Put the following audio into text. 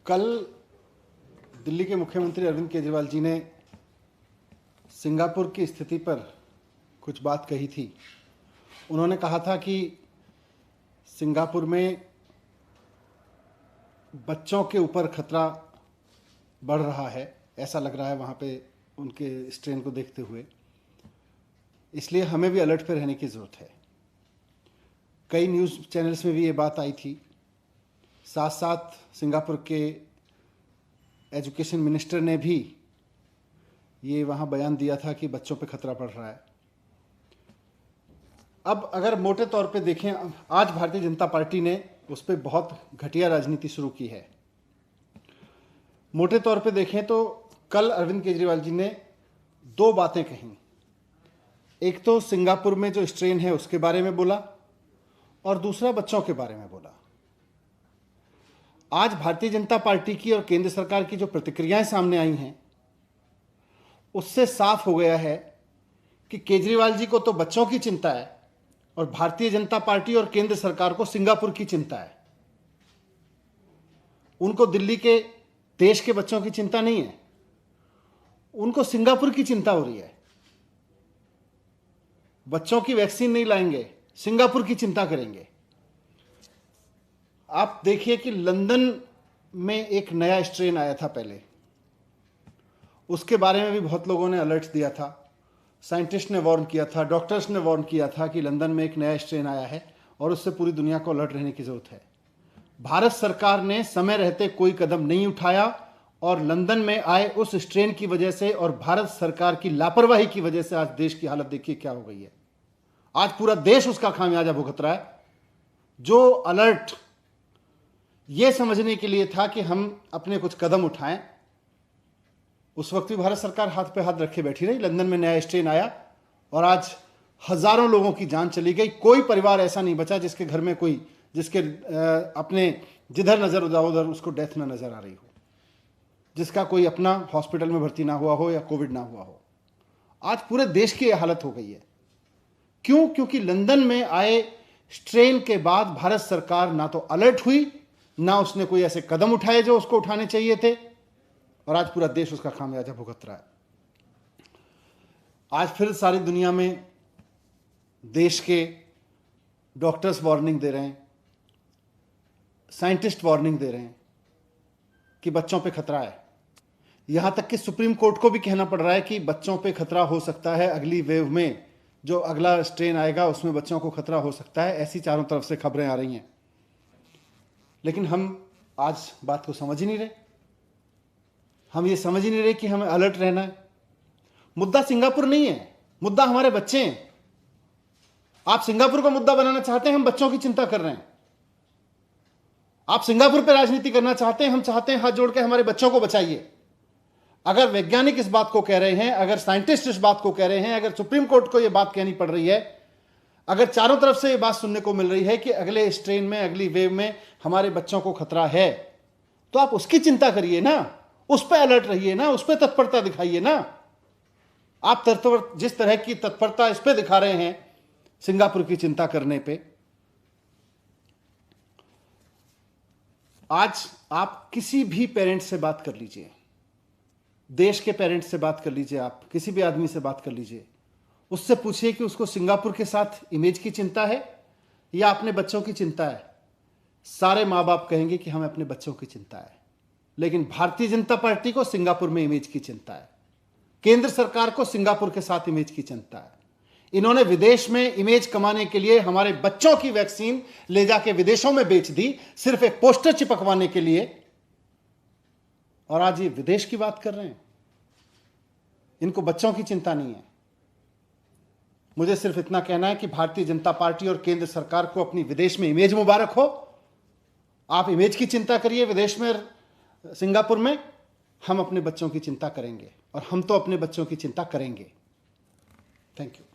कल दिल्ली के मुख्यमंत्री अरविंद केजरीवाल जी ने सिंगापुर की स्थिति पर कुछ बात कही थी। उन्होंने कहा था कि सिंगापुर में बच्चों के ऊपर खतरा बढ़ रहा है, ऐसा लग रहा है वहाँ पे उनके स्ट्रेन को देखते हुए, इसलिए हमें भी अलर्ट पे रहने की ज़रूरत है। कई न्यूज़ चैनल्स में भी ये बात आई थी। साथ साथ सिंगापुर के एजुकेशन मिनिस्टर ने भी ये वहाँ बयान दिया था कि बच्चों पे खतरा बढ़ रहा है। अब अगर मोटे तौर पे देखें, आज भारतीय जनता पार्टी ने उस पर बहुत घटिया राजनीति शुरू की है। मोटे तौर पे देखें तो कल अरविंद केजरीवाल जी ने दो बातें कहीं। एक तो सिंगापुर में जो स्ट्रेन है उसके बारे में बोला और दूसरा बच्चों के बारे में बोला। आज भारतीय जनता पार्टी की और केंद्र सरकार की जो प्रतिक्रियाएं सामने आई हैं उससे साफ हो गया है कि केजरीवाल जी को तो बच्चों की चिंता है और भारतीय जनता पार्टी और केंद्र सरकार को सिंगापुर की चिंता है। उनको दिल्ली के देश के बच्चों की चिंता नहीं है, उनको सिंगापुर की चिंता हो रही है। बच्चों की वैक्सीन नहीं लाएंगे, सिंगापुर की चिंता करेंगे। आप देखिए कि लंदन में एक नया स्ट्रेन आया था पहले, उसके बारे में भी बहुत लोगों ने अलर्ट दिया था। साइंटिस्ट ने वार्न किया था, डॉक्टर्स ने वार्न किया था कि लंदन में एक नया स्ट्रेन आया है और उससे पूरी दुनिया को अलर्ट रहने की जरूरत है। भारत सरकार ने समय रहते कोई कदम नहीं उठाया और लंदन में आए उस स्ट्रेन की वजह से और भारत सरकार की लापरवाही की वजह से आज देश की हालत देखिए क्या हो गई है। आज पूरा देश उसका खामियाजा भुगत रहा है। जो अलर्ट ये समझने के लिए था कि हम अपने कुछ कदम उठाएं, उस वक्त भी भारत सरकार हाथ पे हाथ रखे बैठी रही। लंदन में नया स्ट्रेन आया और आज हजारों लोगों की जान चली गई। कोई परिवार ऐसा नहीं बचा जिसके घर में कोई जिसके अपने जिधर नजर उधर उसको डेथ ना नजर आ रही हो, जिसका कोई अपना हॉस्पिटल में भर्ती ना हुआ हो या कोविड ना हुआ हो। आज पूरे देश की यह हालत हो गई है। क्यों? क्योंकि लंदन में आए स्ट्रेन के बाद भारत सरकार ना तो अलर्ट हुई, ना उसने कोई ऐसे कदम उठाए जो उसको उठाने चाहिए थे और आज पूरा देश उसका खामियाजा भुगत रहा है। आज फिर सारी दुनिया में देश के डॉक्टर्स वार्निंग दे रहे हैं, साइंटिस्ट वार्निंग दे रहे हैं कि बच्चों पे खतरा है। यहां तक कि सुप्रीम कोर्ट को भी कहना पड़ रहा है कि बच्चों पे खतरा हो सकता है, अगली वेव में जो अगला स्ट्रेन आएगा उसमें बच्चों को खतरा हो सकता है। ऐसी चारों तरफ से खबरें आ रही हैं, लेकिन हम आज बात को समझ ही नहीं रहे। हम ये समझ ही नहीं रहे कि हमें अलर्ट रहना है। मुद्दा सिंगापुर नहीं है, मुद्दा हमारे बच्चे हैं। आप सिंगापुर को मुद्दा बनाना चाहते हैं, हम बच्चों की चिंता कर रहे हैं। आप सिंगापुर पर राजनीति करना चाहते हैं, हम चाहते हैं हाथ जोड़ के हमारे बच्चों को बचाइए। अगर वैज्ञानिक इस बात को कह रहे हैं, अगर साइंटिस्ट इस बात को कह रहे हैं, अगर सुप्रीम कोर्ट को यह बात कहनी पड़ रही है, अगर चारों तरफ से यह बात सुनने को मिल रही है कि अगले स्ट्रेन में, अगली वेव में हमारे बच्चों को खतरा है, तो आप उसकी चिंता करिए ना, उस पर अलर्ट रहिए ना, उस पर तत्परता दिखाइए ना। आप जिस तरह की तत्परता इस पे दिखा रहे हैं सिंगापुर की चिंता करने पे, आज आप किसी भी पेरेंट्स से बात कर लीजिए, देश के पेरेंट्स से बात कर लीजिए, आप किसी भी आदमी से बात कर लीजिए, उससे पूछिए कि उसको सिंगापुर के साथ इमेज की चिंता है या अपने बच्चों की चिंता है। सारे माँ बाप कहेंगे कि हमें अपने बच्चों की चिंता है। लेकिन भारतीय जनता पार्टी को सिंगापुर में इमेज की चिंता है, केंद्र सरकार को सिंगापुर के साथ इमेज की चिंता है। इन्होंने विदेश में इमेज कमाने के लिए हमारे बच्चों की वैक्सीन ले जाके विदेशों में बेच दी, सिर्फ एक पोस्टर चिपकवाने के लिए, और आज ये विदेश की बात कर रहे हैं। इनको बच्चों की चिंता नहीं है। मुझे सिर्फ इतना कहना है कि भारतीय जनता पार्टी और केंद्र सरकार को अपनी विदेश में इमेज मुबारक हो। आप इमेज की चिंता करिए विदेश में, सिंगापुर में। हम अपने बच्चों की चिंता करेंगे और हम तो अपने बच्चों की चिंता करेंगे। Thank you.